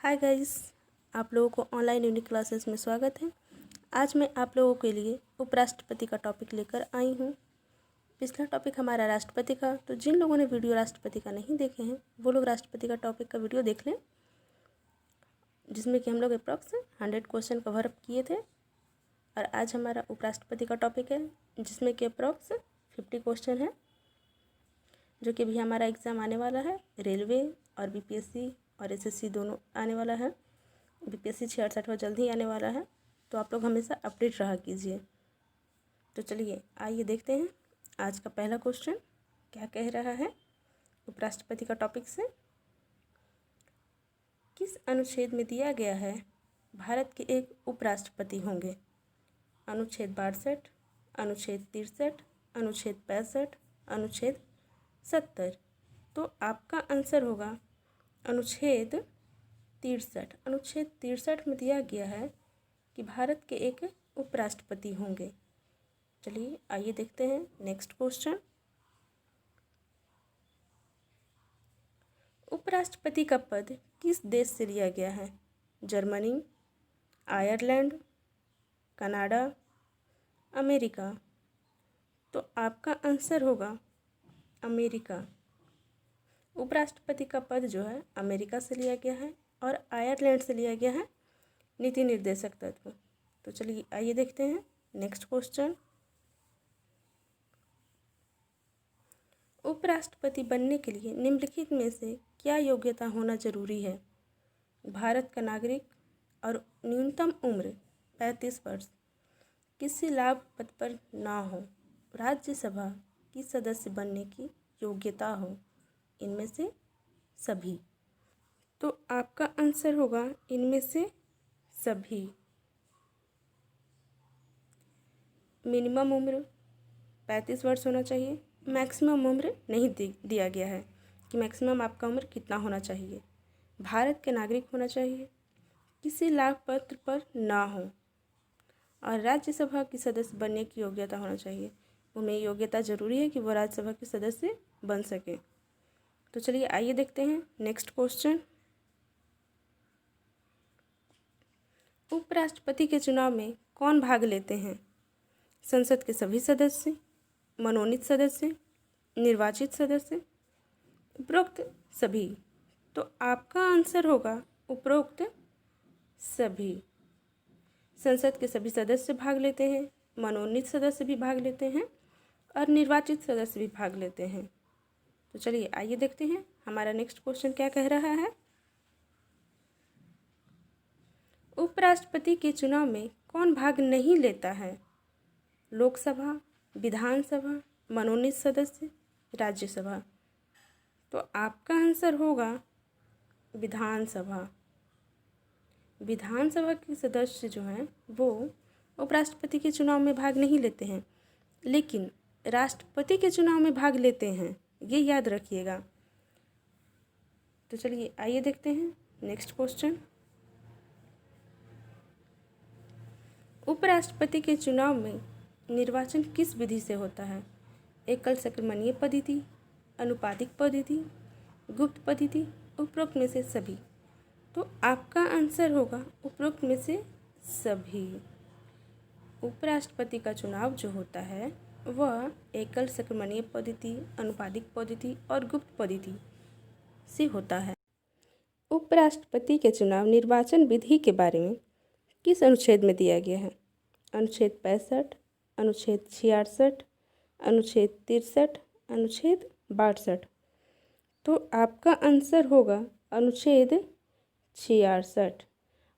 Hi guys, आप लोगों को ऑनलाइन यूनिक क्लासेस में स्वागत है। आज मैं आप लोगों के लिए उपराष्ट्रपति का टॉपिक लेकर आई हूँ। पिछला टॉपिक हमारा राष्ट्रपति का, तो जिन लोगों ने वीडियो राष्ट्रपति का नहीं देखे हैं वो लोग राष्ट्रपति का टॉपिक का वीडियो देख लें, जिसमें कि हम लोग अप्रॉक्स 100 क्वेश्चन कवर अप किए थे। और आज हमारा उपराष्ट्रपति का टॉपिक है, जिसमें कि अप्रॉक्स 50 क्वेश्चन है, जो कि भी हमारा एग्ज़ाम आने वाला है। रेलवे और बीपीएससी और एसएससी दोनों आने वाला है। बीपीएससी 66वां जल्द ही आने वाला है, तो आप लोग हमेशा अपडेट रहा कीजिए। तो चलिए आइए देखते हैं आज का पहला क्वेश्चन क्या कह रहा है उपराष्ट्रपति का टॉपिक से। किस अनुच्छेद में दिया गया है भारत के एक उपराष्ट्रपति होंगे? अनुच्छेद 62, अनुच्छेद 63, अनुच्छेद 65, अनुच्छेद 70। तो आपका आंसर होगा अनुच्छेद 63। अनुच्छेद 63 में दिया गया है कि भारत के एक उपराष्ट्रपति होंगे। चलिए आइए देखते हैं नेक्स्ट क्वेश्चन। उपराष्ट्रपति का पद किस देश से लिया गया है? Germany, Ireland, Canada, America. तो आपका आंसर होगा अमेरिका। उपराष्ट्रपति का पद जो है अमेरिका से लिया गया है और आयरलैंड से लिया गया है नीति निर्देशक तत्व। तो चलिए आइए देखते हैं नेक्स्ट क्वेश्चन। उपराष्ट्रपति बनने के लिए निम्नलिखित में से क्या योग्यता होना जरूरी है? भारत का नागरिक और न्यूनतम उम्र 35 वर्ष, किसी लाभ पद पर ना हो, राज्यसभा की सदस्य बनने की योग्यता हो, इनमें से सभी। तो आपका आंसर होगा इनमें से सभी। मिनिमम उम्र 35 वर्ष होना चाहिए। मैक्सिमम उम्र नहीं दिया गया है कि मैक्सिमम आपका उम्र कितना होना चाहिए। भारत के नागरिक होना चाहिए, किसी लाभ पत्र पर ना हो, और राज्यसभा की सदस्य बनने की योग्यता होना चाहिए। उनमें योग्यता ज़रूरी है कि वो राज्यसभा के सदस्य बन सके। तो चलिए आइए देखते हैं नेक्स्ट क्वेश्चन। उपराष्ट्रपति के चुनाव में कौन भाग लेते हैं? संसद के सभी सदस्य, मनोनीत सदस्य, निर्वाचित सदस्य, उपरोक्त सभी। तो आपका आंसर होगा उपरोक्त सभी। संसद के सभी सदस्य भाग लेते हैं, मनोनीत सदस्य भी भाग लेते हैं और निर्वाचित सदस्य भी भाग लेते हैं। तो चलिए आइए देखते हैं हमारा नेक्स्ट क्वेश्चन क्या कह रहा है। उपराष्ट्रपति के चुनाव में कौन भाग नहीं लेता है? लोकसभा, विधानसभा, मनोनीत सदस्य, राज्यसभा। तो आपका आंसर होगा विधानसभा। विधानसभा के सदस्य जो हैं वो उपराष्ट्रपति के चुनाव में भाग नहीं लेते हैं, लेकिन राष्ट्रपति के चुनाव में भाग लेते हैं, ये याद रखिएगा। तो चलिए आइए देखते हैं नेक्स्ट क्वेश्चन। उपराष्ट्रपति के चुनाव में निर्वाचन किस विधि से होता है? एकल संक्रमणीय पद्धति, अनुपातिक पद्धति, गुप्त पद्धति, उपरोक्त में से सभी। तो आपका आंसर होगा उपरोक्त में से सभी। उपराष्ट्रपति का चुनाव जो होता है वह एकल संक्रमणीय पद्धति, अनुपातिक पद्धति और गुप्त पद्धति से होता है। उपराष्ट्रपति के चुनाव निर्वाचन विधि के बारे में किस अनुच्छेद में दिया गया है? अनुच्छेद 65, अनुच्छेद 66, अनुच्छेद 63, अनुच्छेद 62। तो आपका आंसर होगा अनुच्छेद 66।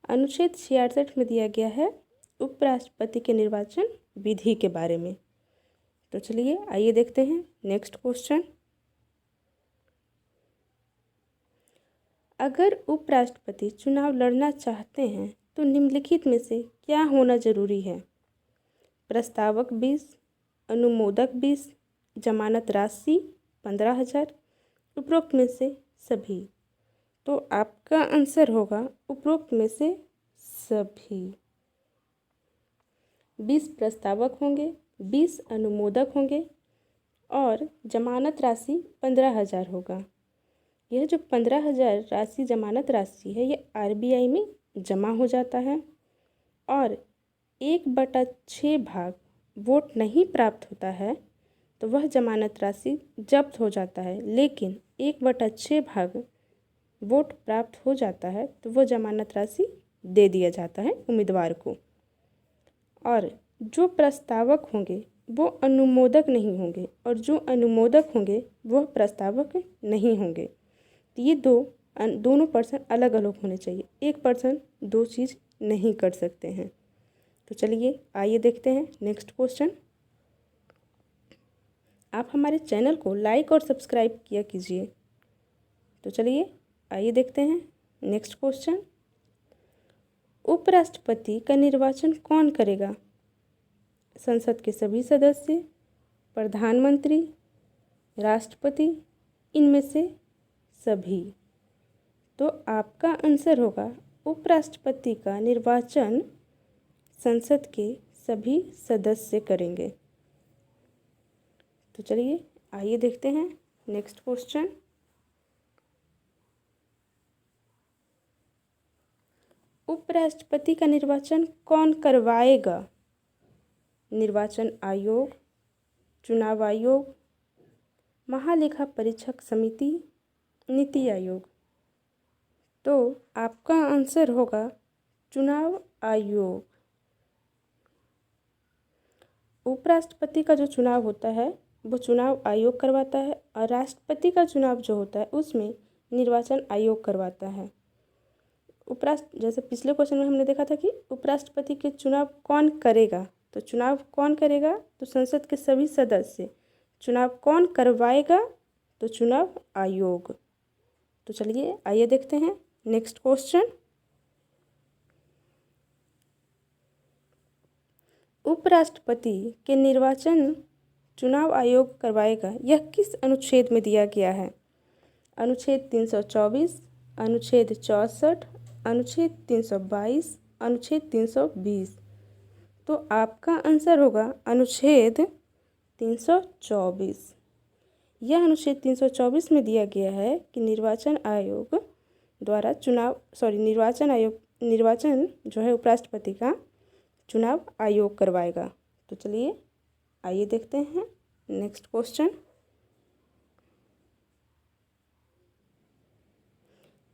अनुच्छेद 66 में दिया गया है उपराष्ट्रपति के निर्वाचन विधि के बारे में। तो चलिए आइए देखते हैं नेक्स्ट क्वेश्चन। अगर उपराष्ट्रपति चुनाव लड़ना चाहते हैं तो निम्नलिखित में से क्या होना जरूरी है? प्रस्तावक 20, अनुमोदक 20, जमानत राशि 15,000, उपरोक्त में से सभी। तो आपका आंसर होगा उपरोक्त में से सभी। 20 प्रस्तावक होंगे, 20 अनुमोदक होंगे और जमानत राशि 15,000 होगा। यह जो 15,000 राशि जमानत राशि है ये आरबीआई में जमा हो जाता है और 1/6 भाग वोट नहीं प्राप्त होता है तो वह जमानत राशि जब्त हो जाता है, लेकिन 1/6 भाग वोट प्राप्त हो जाता है तो वह जमानत राशि दे दिया जाता है उम्मीदवार को। और जो प्रस्तावक होंगे वो अनुमोदक नहीं होंगे और जो अनुमोदक होंगे वह प्रस्तावक नहीं होंगे। तो ये दोनों पर्सन अलग अलग होने चाहिए, एक पर्सन दो चीज़ नहीं कर सकते हैं। तो चलिए आइए देखते हैं नेक्स्ट क्वेश्चन। आप हमारे चैनल को लाइक और सब्सक्राइब किया कीजिए। तो चलिए आइए देखते हैं नेक्स्ट क्वेश्चन। उपराष्ट्रपति का निर्वाचन कौन करेगा? संसद के सभी सदस्य, प्रधानमंत्री, राष्ट्रपति, इनमें से सभी। तो आपका आंसर होगा उपराष्ट्रपति का निर्वाचन संसद के सभी सदस्य करेंगे। तो चलिए आइए देखते हैं नेक्स्ट क्वेश्चन। उपराष्ट्रपति का निर्वाचन कौन करवाएगा? निर्वाचन आयोग, चुनाव आयोग, महालेखा परीक्षक समिति, नीति आयोग। तो आपका आंसर होगा चुनाव आयोग। उपराष्ट्रपति का जो चुनाव होता है वो चुनाव आयोग करवाता है और राष्ट्रपति का चुनाव जो होता है उसमें निर्वाचन आयोग करवाता है। जैसे पिछले क्वेश्चन में हमने देखा था कि उपराष्ट्रपति के चुनाव कौन करेगा, तो चुनाव कौन करेगा तो संसद के सभी सदस्य। चुनाव कौन करवाएगा तो चुनाव आयोग। तो चलिए आइए देखते हैं नेक्स्ट क्वेश्चन। उपराष्ट्रपति के निर्वाचन चुनाव आयोग करवाएगा यह किस अनुच्छेद में दिया गया है? अनुच्छेद 324, अनुच्छेद 64, अनुच्छेद 322, अनुच्छेद 320। तो आपका आंसर होगा अनुच्छेद 324। यह अनुच्छेद 324 में दिया गया है कि निर्वाचन आयोग द्वारा निर्वाचन जो है उपराष्ट्रपति का चुनाव आयोग करवाएगा। तो चलिए आइए देखते हैं नेक्स्ट क्वेश्चन।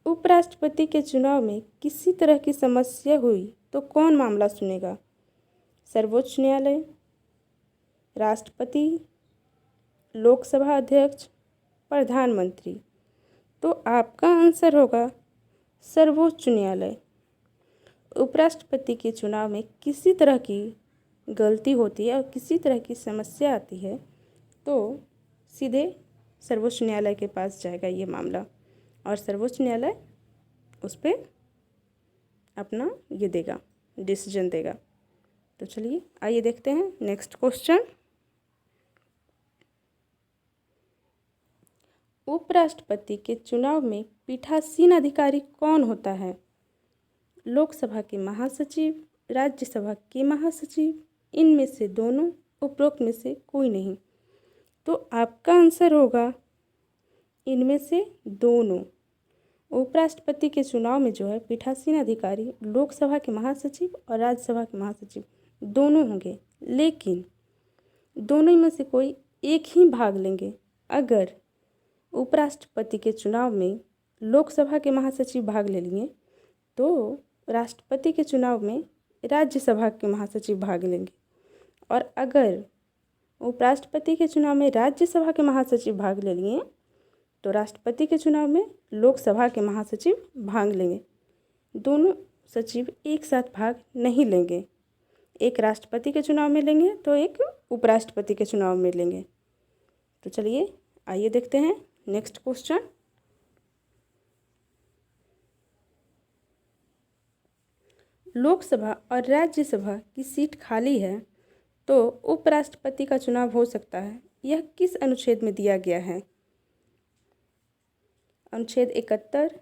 उपराष्ट्रपति के चुनाव में किसी तरह की समस्या हुई तो कौन मामला सुनेगा? सर्वोच्च न्यायालय, राष्ट्रपति, लोकसभा अध्यक्ष, प्रधानमंत्री। तो आपका आंसर होगा सर्वोच्च न्यायालय। उपराष्ट्रपति के चुनाव में किसी तरह की गलती होती है और किसी तरह की समस्या आती है तो सीधे सर्वोच्च न्यायालय के पास जाएगा ये मामला और सर्वोच्च न्यायालय उस पर अपना ये देगा, डिसीजन देगा। तो चलिए आइए देखते हैं नेक्स्ट क्वेश्चन। उपराष्ट्रपति के चुनाव में पीठासीन अधिकारी कौन होता है? लोकसभा के महासचिव, राज्यसभा के महासचिव, इनमें से दोनों, उपरोक्त में से कोई नहीं। तो आपका आंसर होगा इनमें से दोनों। उपराष्ट्रपति के चुनाव में जो है पीठासीन अधिकारी लोकसभा के महासचिव और राज्यसभा के महासचिव दोनों होंगे, लेकिन दोनों में से कोई एक ही भाग लेंगे। अगर उपराष्ट्रपति के चुनाव में लोकसभा के महासचिव भाग ले लिए तो राष्ट्रपति के चुनाव में राज्यसभा के महासचिव भाग लेंगे, और अगर उपराष्ट्रपति के चुनाव में राज्यसभा के महासचिव भाग ले लिए तो राष्ट्रपति के चुनाव में लोकसभा के महासचिव भाग लेंगे। दोनों सचिव एक साथ भाग नहीं लेंगे, एक राष्ट्रपति के चुनाव में लेंगे तो एक उपराष्ट्रपति के चुनाव में लेंगे। तो चलिए आइए देखते हैं नेक्स्ट क्वेश्चन। लोकसभा और राज्यसभा की सीट खाली है तो उपराष्ट्रपति का चुनाव हो सकता है, यह किस अनुच्छेद में दिया गया है? अनुच्छेद 71,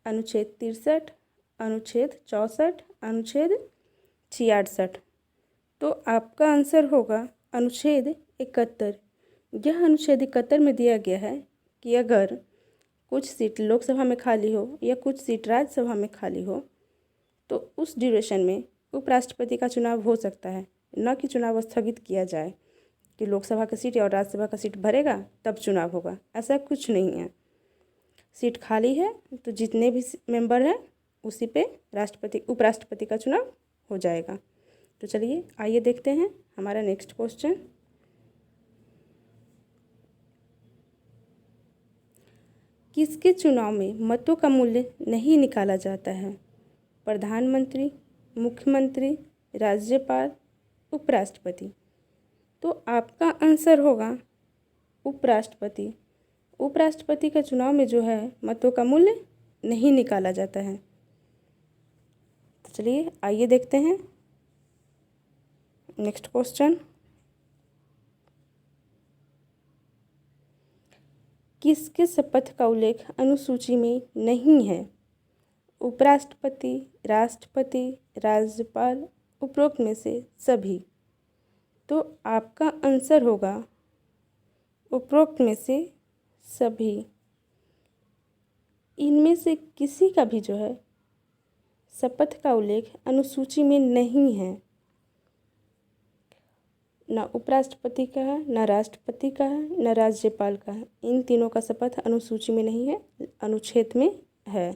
अनुच्छेद 63, अनुच्छेद 64, अनुच्छेद 66। तो आपका आंसर होगा अनुच्छेद 71। यह अनुच्छेद 71 में दिया गया है कि अगर कुछ सीट लोकसभा में खाली हो या कुछ सीट राज्यसभा में खाली हो तो उस ड्यूरेशन में उपराष्ट्रपति का चुनाव हो सकता है, न कि चुनाव स्थगित किया जाए कि लोकसभा का सीट और राज्यसभा का सीट भरेगा तब चुनाव होगा। ऐसा कुछ नहीं है। सीट खाली है तो जितने भी मेंबर हैं उसी पे उपराष्ट्रपति का चुनाव हो जाएगा। तो चलिए आइए देखते हैं हमारा नेक्स्ट क्वेश्चन। किसके चुनाव में मतों का मूल्य नहीं निकाला जाता है? प्रधानमंत्री, मुख्यमंत्री, राज्यपाल, उपराष्ट्रपति। तो आपका आंसर होगा उपराष्ट्रपति। उपराष्ट्रपति के चुनाव में जो है मतों का मूल्य नहीं निकाला जाता है। तो चलिए आइए देखते हैं नेक्स्ट क्वेश्चन। किसके शपथ का उल्लेख अनुसूची में नहीं है? उपराष्ट्रपति, राष्ट्रपति, राज्यपाल, उपरोक्त में से सभी। तो आपका आंसर होगा उपरोक्त में से सभी। इनमें से किसी का भी जो है शपथ का उल्लेख अनुसूची में नहीं है। न उपराष्ट्रपति का है, न राष्ट्रपति का है, न राज्यपाल का है। इन तीनों का शपथ अनुसूची में नहीं है, अनुच्छेद में है।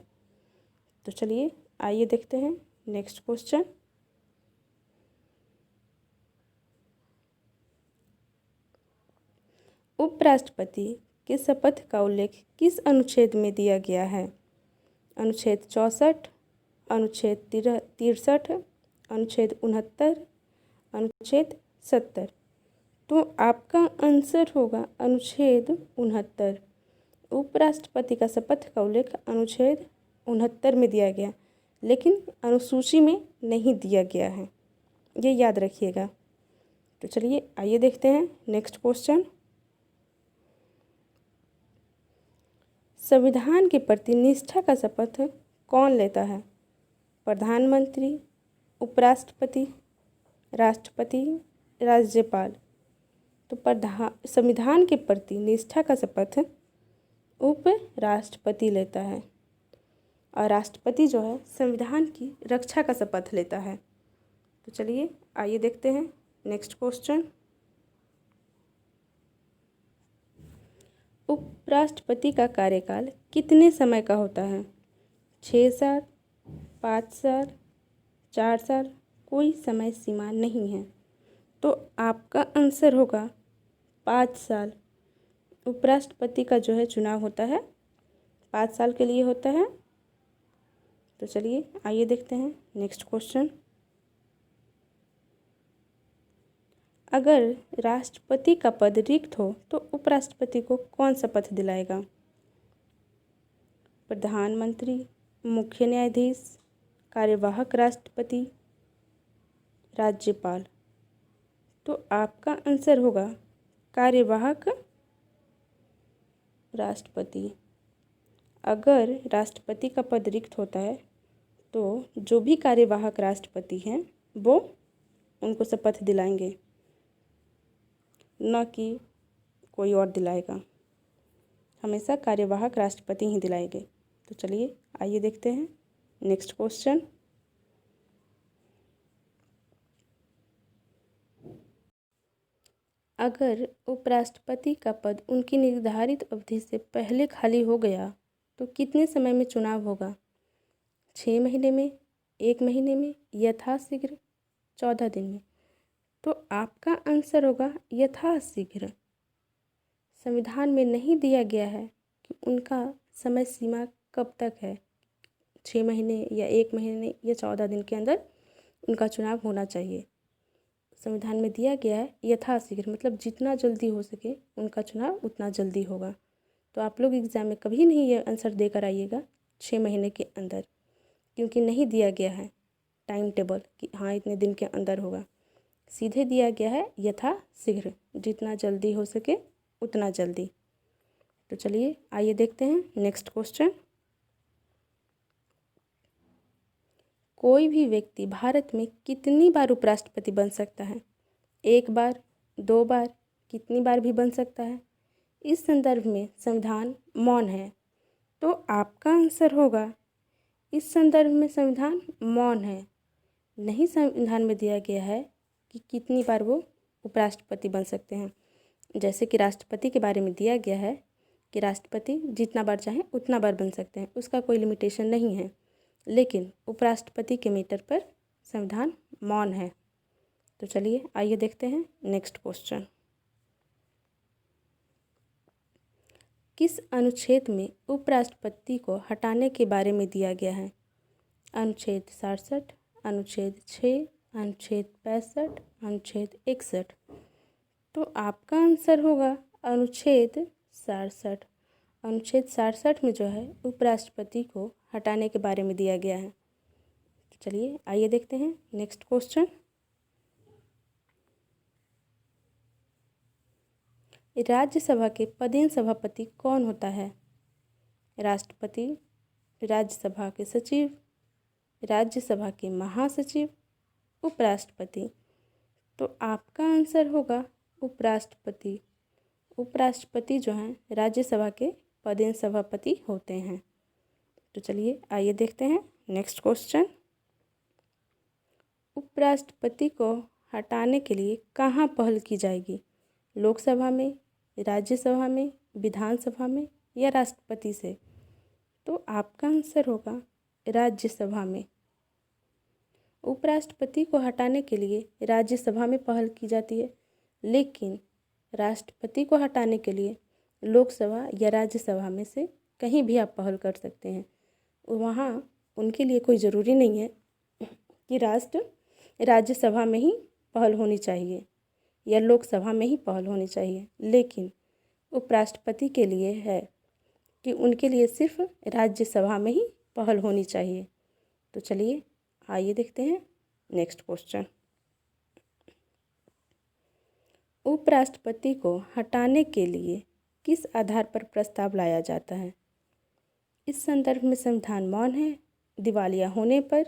तो चलिए आइए देखते हैं नेक्स्ट क्वेश्चन। उपराष्ट्रपति के शपथ का उल्लेख किस अनुच्छेद में दिया गया है? अनुच्छेद 64, अनुच्छेद 63, अनुच्छेद 69, अनुच्छेद 70। तो आपका आंसर होगा अनुच्छेद 69। उपराष्ट्रपति का शपथ का उल्लेख अनुच्छेद 69 में दिया गया, लेकिन अनुसूची में नहीं दिया गया है, ये याद रखिएगा। तो चलिए आइए देखते हैं नेक्स्ट क्वेश्चन। संविधान के प्रति निष्ठा का शपथ कौन लेता है? प्रधानमंत्री, उपराष्ट्रपति, राष्ट्रपति, राज्यपाल। तो संविधान के प्रति निष्ठा का शपथ उपराष्ट्रपति लेता है और राष्ट्रपति जो है संविधान की रक्षा का शपथ लेता है। तो चलिए आइए देखते हैं नेक्स्ट क्वेश्चन। उपराष्ट्रपति का कार्यकाल कितने समय का होता है? 6 साल, 5 साल, 4 साल, कोई समय सीमा नहीं है। तो आपका आंसर होगा 5 साल। उपराष्ट्रपति का जो है चुनाव होता है 5 साल के लिए होता है। तो चलिए आइए देखते हैं नेक्स्ट क्वेश्चन। अगर राष्ट्रपति का पद रिक्त हो तो उपराष्ट्रपति को कौन शपथ दिलाएगा? प्रधानमंत्री, मुख्य न्यायाधीश, कार्यवाहक राष्ट्रपति, राज्यपाल। तो आपका आंसर होगा कार्यवाहक राष्ट्रपति। अगर राष्ट्रपति का पद रिक्त होता है तो जो भी कार्यवाहक राष्ट्रपति हैं वो उनको शपथ दिलाएंगे, न कि कोई और दिलाएगा। हमेशा कार्यवाहक राष्ट्रपति ही दिलाएंगे। तो चलिए आइए देखते हैं नेक्स्ट क्वेश्चन। अगर उपराष्ट्रपति का पद उनकी निर्धारित अवधि से पहले खाली हो गया तो कितने समय में चुनाव होगा? 6 महीने में, 1 महीने में, यथाशीघ्र, 14 दिन में। तो आपका आंसर होगा यथाशीघ्र। संविधान में नहीं दिया गया है कि उनका समय सीमा कब तक है, 6 महीने या 1 महीने या 14 दिन के अंदर उनका चुनाव होना चाहिए। संविधान में दिया गया है यथाशीघ्र, मतलब जितना जल्दी हो सके उनका चुनाव उतना जल्दी होगा। तो आप लोग एग्ज़ाम में कभी नहीं ये आंसर देकर आइएगा 6 महीने के अंदर, क्योंकि नहीं दिया गया है टाइम टेबल कि हाँ इतने दिन के अंदर होगा। सीधे दिया गया है यथाशीघ्र, जितना जल्दी हो सके उतना जल्दी। तो चलिए आइए देखते हैं नेक्स्ट क्वेश्चन। कोई भी व्यक्ति भारत में कितनी बार उपराष्ट्रपति बन सकता है? 1 बार, 2 बार, कितनी बार भी बन सकता है? इस संदर्भ में संविधान मौन है। तो आपका आंसर होगा इस संदर्भ में संविधान मौन है। नहीं संविधान में दिया गया है कि कितनी बार वो उपराष्ट्रपति बन सकते हैं। जैसे कि राष्ट्रपति के बारे में दिया गया है कि राष्ट्रपति जितना बार चाहें उतना बार बन सकते हैं, उसका कोई लिमिटेशन नहीं है। लेकिन उपराष्ट्रपति के मैटर पर संविधान मौन है। तो चलिए आइए देखते हैं नेक्स्ट क्वेश्चन। किस अनुच्छेद में उपराष्ट्रपति को हटाने के बारे में दिया गया है? अनुच्छेद 67, अनुच्छेद 6, अनुच्छेद 65, अनुच्छेद 61। तो आपका आंसर होगा अनुच्छेद 67। अनुच्छेद 67 में जो है उपराष्ट्रपति को हटाने के बारे में दिया गया है। तो चलिए आइए देखते हैं नेक्स्ट क्वेश्चन। राज्यसभा के पदेन सभापति कौन होता है? राष्ट्रपति, राज्यसभा के सचिव, राज्यसभा के महासचिव, उपराष्ट्रपति। तो आपका आंसर होगा उपराष्ट्रपति। उपराष्ट्रपति जो हैं राज्यसभा के पदेन सभापति होते हैं। तो चलिए आइए देखते हैं नेक्स्ट क्वेश्चन। उपराष्ट्रपति को हटाने के लिए कहाँ पहल की जाएगी? लोकसभा में, राज्यसभा में, विधानसभा में या राष्ट्रपति से? तो आपका आंसर होगा राज्यसभा में। उपराष्ट्रपति को हटाने के लिए राज्यसभा में पहल की जाती है, लेकिन राष्ट्रपति को हटाने के लिए लोकसभा या राज्यसभा में से कहीं भी आप पहल कर सकते हैं। वहाँ उनके लिए कोई ज़रूरी नहीं है कि राज्यसभा में ही पहल होनी चाहिए या लोकसभा में ही पहल होनी चाहिए, लेकिन उपराष्ट्रपति के लिए है कि उनके लिए सिर्फ राज्यसभा में ही पहल होनी चाहिए। तो चलिए आइए देखते हैं नेक्स्ट क्वेश्चन। उपराष्ट्रपति को हटाने के लिए किस आधार पर प्रस्ताव लाया जाता है? इस संदर्भ में संविधान मौन है। दिवालिया होने पर,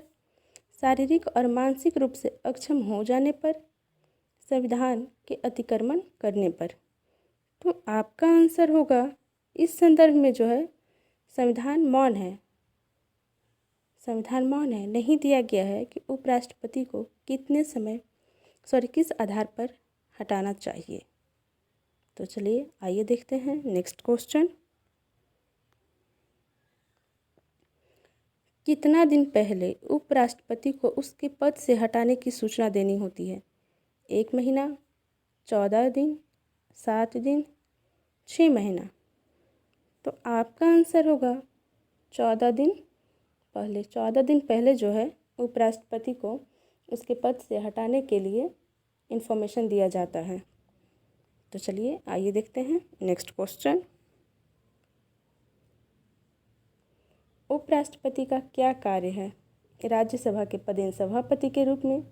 शारीरिक और मानसिक रूप से अक्षम हो जाने पर, संविधान के अतिक्रमण करने पर। तो आपका आंसर होगा इस संदर्भ में जो है संविधान मौन है। संविधान मौन है, नहीं दिया गया है कि उपराष्ट्रपति को किस आधार पर हटाना चाहिए। तो चलिए आइए देखते हैं नेक्स्ट क्वेश्चन। कितना दिन पहले उपराष्ट्रपति को उसके पद से हटाने की सूचना देनी होती है? 1 महीना, 14 दिन, 7 दिन, 6 महीना। तो आपका आंसर होगा 14 दिन पहले। 14 दिन पहले जो है उपराष्ट्रपति को उसके पद से हटाने के लिए इन्फॉर्मेशन दिया जाता है। तो चलिए आइए देखते हैं नेक्स्ट क्वेश्चन। उपराष्ट्रपति का क्या कार्य है? राज्यसभा के पदेन सभापति के रूप में,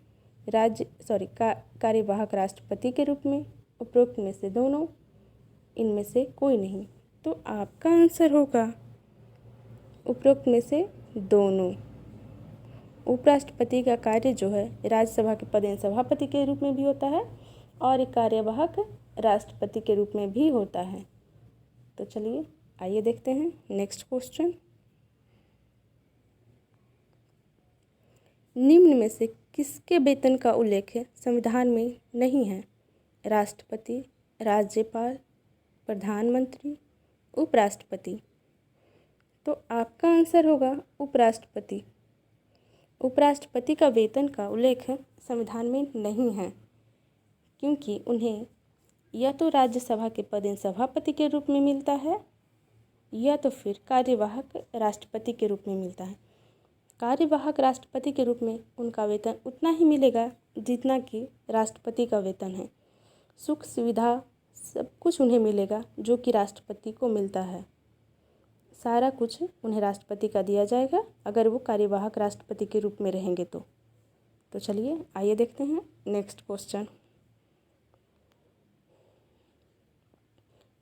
कार्यवाहक राष्ट्रपति के रूप में, उपरोक्त में से दोनों, इनमें से कोई नहीं। तो आपका आंसर होगा उपरोक्त में से दोनों। उपराष्ट्रपति का कार्य जो है राज्यसभा के पदेन सभापति के रूप में भी होता है और एक कार्यवाहक राष्ट्रपति के रूप में भी होता है। तो चलिए आइए देखते हैं नेक्स्ट क्वेश्चन। निम्न में से किसके वेतन का उल्लेख संविधान में नहीं है? राष्ट्रपति, राज्यपाल, प्रधानमंत्री, उपराष्ट्रपति। तो आपका आंसर होगा उपराष्ट्रपति। उपराष्ट्रपति का वेतन का उल्लेख संविधान में नहीं है, क्योंकि उन्हें या तो राज्यसभा के पदेन सभापति के रूप में मिलता है या तो फिर कार्यवाहक राष्ट्रपति के रूप में मिलता है। कार्यवाहक राष्ट्रपति के रूप में उनका वेतन उतना ही मिलेगा जितना कि राष्ट्रपति का वेतन है। सुख सुविधा सब कुछ उन्हें मिलेगा जो कि राष्ट्रपति को मिलता है। सारा कुछ उन्हें राष्ट्रपति का दिया जाएगा अगर वो कार्यवाहक राष्ट्रपति के रूप में रहेंगे तो चलिए आइए देखते हैं नेक्स्ट क्वेश्चन।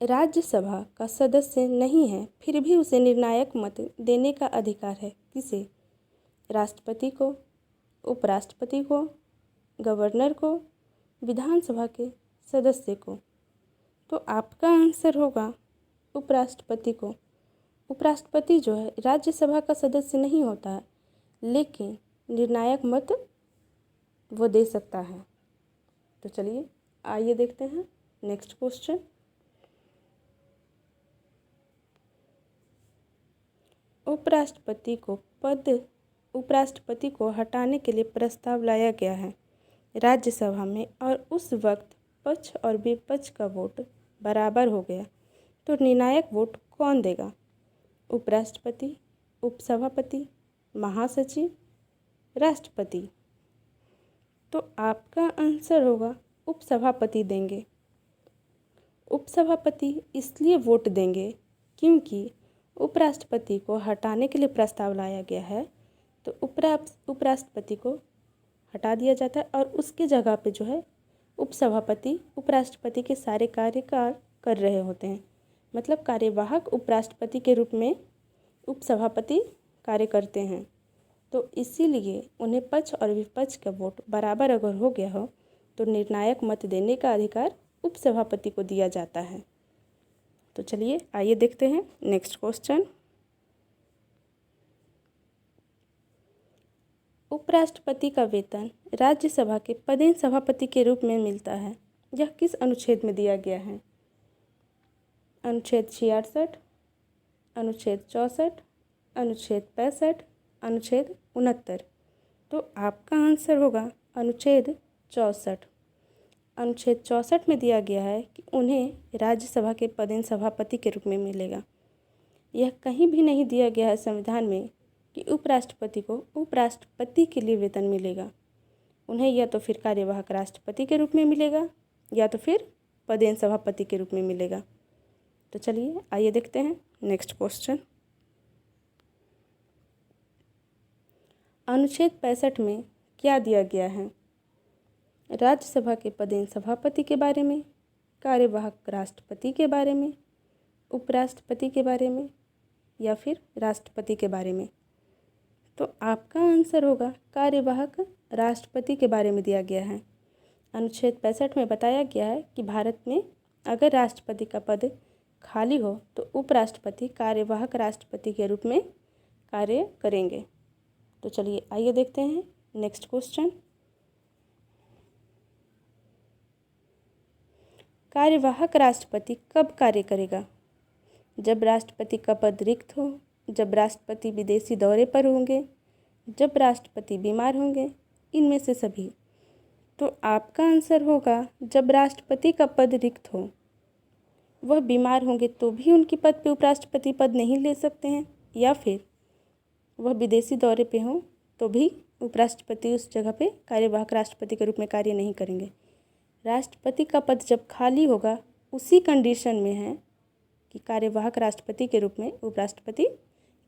राज्यसभा का सदस्य नहीं है फिर भी उसे निर्णायक मत देने का अधिकार है। किसे? राष्ट्रपति को, उपराष्ट्रपति को, गवर्नर को, विधानसभा के सदस्य को। तो आपका आंसर होगा उपराष्ट्रपति को। उपराष्ट्रपति जो है राज्यसभा का सदस्य नहीं होता है, लेकिन निर्णायक मत वो दे सकता है। तो चलिए आइए देखते हैं नेक्स्ट क्वेश्चन। उपराष्ट्रपति को हटाने के लिए प्रस्ताव लाया गया है राज्यसभा में और उस वक्त पक्ष और विपक्ष का वोट बराबर हो गया, तो निर्णायक वोट कौन देगा? उपराष्ट्रपति, उपसभापति, महासचिव, राष्ट्रपति? तो आपका आंसर होगा उपसभापति देंगे। उपसभापति इसलिए वोट देंगे क्योंकि उपराष्ट्रपति को हटाने के लिए प्रस्ताव लाया गया है, तो उपराष्ट्रपति को हटा दिया जाता है और उसकी जगह पे जो है उपसभापति उपराष्ट्रपति के सारे कार्यकाल कर रहे होते हैं। मतलब कार्यवाहक उपराष्ट्रपति के रूप में उपसभापति कार्य करते हैं। तो इसीलिए उन्हें पक्ष और विपक्ष का वोट बराबर अगर हो गया हो तो निर्णायक मत देने का अधिकार उपसभापति को दिया जाता है। तो चलिए आइए देखते हैं नेक्स्ट क्वेश्चन। उपराष्ट्रपति का वेतन राज्यसभा के पदेन सभापति के रूप में मिलता है, यह किस अनुच्छेद में दिया गया है? अनुच्छेद 66, अनुच्छेद 64, अनुच्छेद 65, अनुच्छेद 69? तो आपका आंसर होगा अनुच्छेद 64। अनुच्छेद 64 में दिया गया है कि उन्हें राज्यसभा के पदेन सभापति के रूप में मिलेगा। यह कहीं भी नहीं दिया गया है संविधान में कि उपराष्ट्रपति को उपराष्ट्रपति के लिए वेतन मिलेगा। उन्हें या तो फिर कार्यवाहक राष्ट्रपति के रूप में मिलेगा या तो फिर पदेन सभापति के रूप में मिलेगा। तो चलिए आइए देखते हैं नेक्स्ट क्वेश्चन। अनुच्छेद 65 में क्या दिया गया है? राज्यसभा के पदेन सभापति के बारे में, कार्यवाहक राष्ट्रपति के बारे में, उपराष्ट्रपति के बारे में या फिर राष्ट्रपति के बारे में? तो आपका आंसर होगा कार्यवाहक राष्ट्रपति के बारे में दिया गया है। अनुच्छेद 65 में बताया गया है कि भारत में अगर राष्ट्रपति का पद खाली हो तो उपराष्ट्रपति कार्यवाहक राष्ट्रपति के रूप में कार्य करेंगे। तो चलिए आइए देखते हैं नेक्स्ट क्वेश्चन। कार्यवाहक राष्ट्रपति कब कार्य करेगा? जब राष्ट्रपति का पद रिक्त हो, जब राष्ट्रपति विदेशी दौरे पर होंगे, जब राष्ट्रपति बीमार होंगे, इनमें से सभी? तो आपका आंसर होगा जब राष्ट्रपति का पद रिक्त हो। वह बीमार होंगे तो भी उनकी पद पे उपराष्ट्रपति पद नहीं ले सकते हैं, या फिर वह विदेशी दौरे पे हों तो भी उपराष्ट्रपति उस जगह पे कार्यवाहक राष्ट्रपति के रूप में कार्य नहीं करेंगे। राष्ट्रपति का पद जब खाली होगा उसी कंडीशन में है कि कार्यवाहक राष्ट्रपति के रूप में उपराष्ट्रपति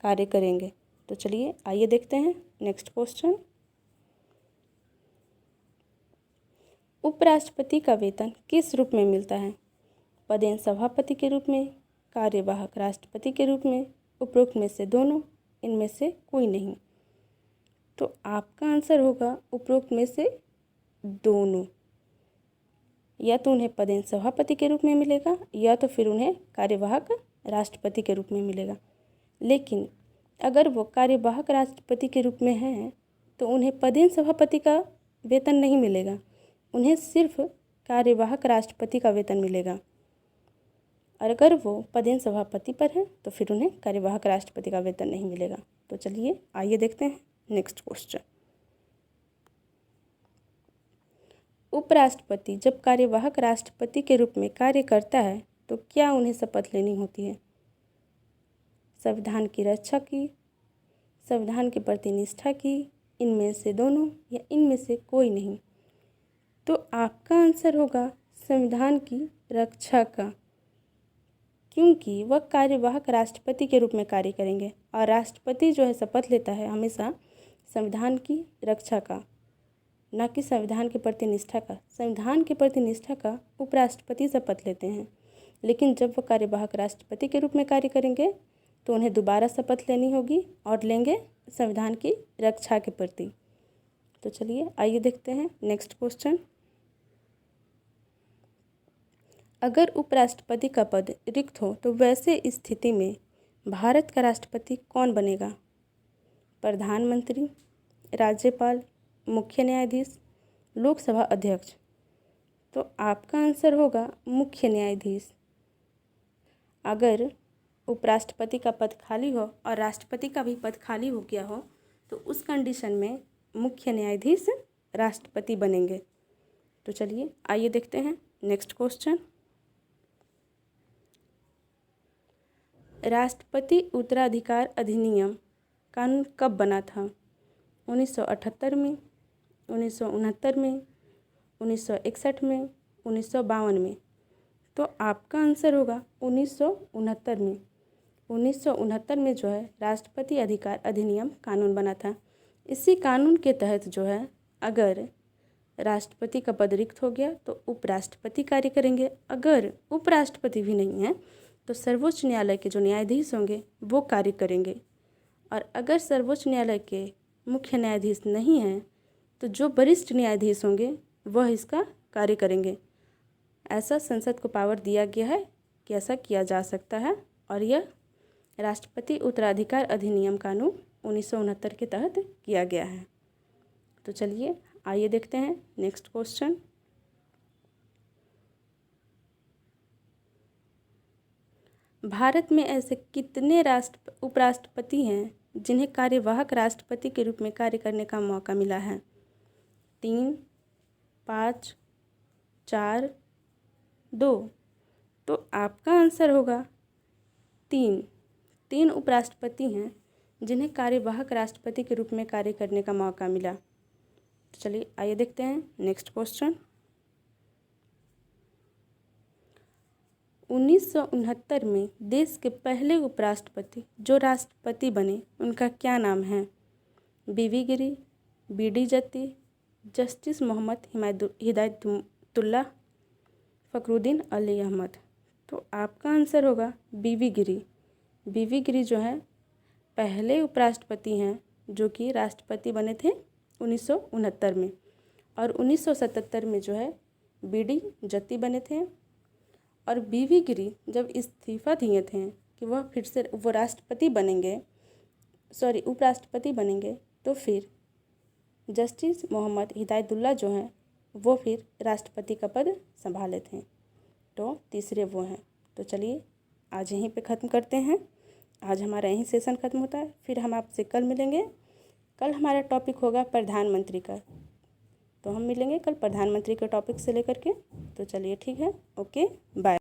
कार्य करेंगे। तो चलिए आइए देखते हैं नेक्स्ट क्वेश्चन। उपराष्ट्रपति का वेतन किस रूप में मिलता है? पदेन सभापति के रूप में, कार्यवाहक राष्ट्रपति के रूप में, उपरोक्त में से दोनों, इनमें से कोई नहीं? तो आपका आंसर होगा उपरोक्त में से दोनों। या तो उन्हें पदेन सभापति के रूप में मिलेगा या तो फिर उन्हें कार्यवाहक राष्ट्रपति के रूप में मिलेगा। लेकिन अगर वो कार्यवाहक राष्ट्रपति के रूप में हैं तो उन्हें पदेन सभापति का वेतन नहीं मिलेगा, उन्हें सिर्फ कार्यवाहक राष्ट्रपति का वेतन मिलेगा। और अगर वो पदेन सभापति पर हैं तो फिर उन्हें कार्यवाहक राष्ट्रपति का वेतन नहीं मिलेगा। तो चलिए आइए देखते हैं नेक्स्ट क्वेश्चन। उपराष्ट्रपति जब कार्यवाहक राष्ट्रपति के रूप में कार्य करता है तो क्या उन्हें शपथ लेनी होती है? संविधान की रक्षा की, संविधान के प्रति निष्ठा की, इनमें से दोनों या इनमें से कोई नहीं? तो आपका आंसर होगा संविधान की रक्षा का, क्योंकि वह कार्यवाहक राष्ट्रपति के रूप में कार्य करेंगे और राष्ट्रपति जो है शपथ लेता है हमेशा संविधान की रक्षा का, न कि संविधान के प्रति निष्ठा का। संविधान के प्रति निष्ठा का उपराष्ट्रपति शपथ लेते हैं, लेकिन जब वह कार्यवाहक राष्ट्रपति के रूप में कार्य करेंगे तो उन्हें दोबारा शपथ लेनी होगी और लेंगे संविधान की रक्षा के प्रति। तो चलिए आइए देखते हैं नेक्स्ट क्वेश्चन। अगर उपराष्ट्रपति का पद रिक्त हो तो वैसे स्थिति में भारत का राष्ट्रपति कौन बनेगा? प्रधानमंत्री, राज्यपाल, मुख्य न्यायाधीश, लोकसभा अध्यक्ष। तो आपका आंसर होगा मुख्य न्यायाधीश। अगर उपराष्ट्रपति का पद खाली हो और राष्ट्रपति का भी पद खाली हो गया हो तो उस कंडीशन में मुख्य न्यायाधीश राष्ट्रपति बनेंगे। तो चलिए आइए देखते हैं नेक्स्ट क्वेश्चन। राष्ट्रपति उत्तराधिकार अधिनियम कानून कब बना था? 1978 में, 1969 में, 1961 में, 1952 में। तो आपका आंसर होगा 1969 में। 1969 में जो है राष्ट्रपति अधिकार अधिनियम कानून बना था। इसी कानून के तहत जो है अगर राष्ट्रपति का पद रिक्त हो गया तो उपराष्ट्रपति कार्य करेंगे। अगर उपराष्ट्रपति भी नहीं है तो सर्वोच्च न्यायालय के जो न्यायाधीश होंगे वो कार्य करेंगे। और अगर सर्वोच्च न्यायालय के मुख्य न्यायाधीश नहीं हैं तो जो वरिष्ठ न्यायाधीश होंगे वह इसका कार्य करेंगे। ऐसा संसद को पावर दिया गया है कि ऐसा किया जा सकता है और यह राष्ट्रपति उत्तराधिकार अधिनियम कानून 1969 के तहत किया गया है। तो चलिए आइए देखते हैं नेक्स्ट क्वेश्चन। भारत में ऐसे कितने उपराष्ट्रपति हैं जिन्हें कार्यवाहक राष्ट्रपति के रूप में कार्य करने का मौका मिला है? 3, 5, 4, 2। तो आपका आंसर होगा 3 उपराष्ट्रपति हैं जिन्हें कार्यवाहक राष्ट्रपति के रूप में कार्य करने का मौका मिला। तो चलिए आइए देखते हैं नेक्स्ट क्वेश्चन। 1969 में देश के पहले उपराष्ट्रपति जो राष्ट्रपति बने उनका क्या नाम है? बीवी गिरी, बीडी जत्ती, जस्टिस मोहम्मद हिदायतुल्लाह, फखरुद्दीन अली अहमद। तो आपका आंसर होगा बीवी गिरी। बीवी गिरी जो है पहले उपराष्ट्रपति हैं जो कि राष्ट्रपति बने थे 1969 में। और 1977 में जो है बीडी जत्ती बने थे। और बीवी गिरी जब इस्तीफा दिए थे कि वह फिर से वो उपराष्ट्रपति बनेंगे तो फिर जस्टिस मोहम्मद हिदायतुल्लाह जो हैं वो फिर राष्ट्रपति का पद संभाले थे। तो तीसरे वो हैं। तो चलिए आज यहीं पे ख़त्म करते हैं। आज हमारा यहीं सेशन ख़त्म होता है। फिर हम आपसे कल मिलेंगे। कल हमारा टॉपिक होगा प्रधानमंत्री का। तो हम मिलेंगे कल प्रधानमंत्री के टॉपिक से लेकर के। तो चलिए ठीक है, ओके बाय।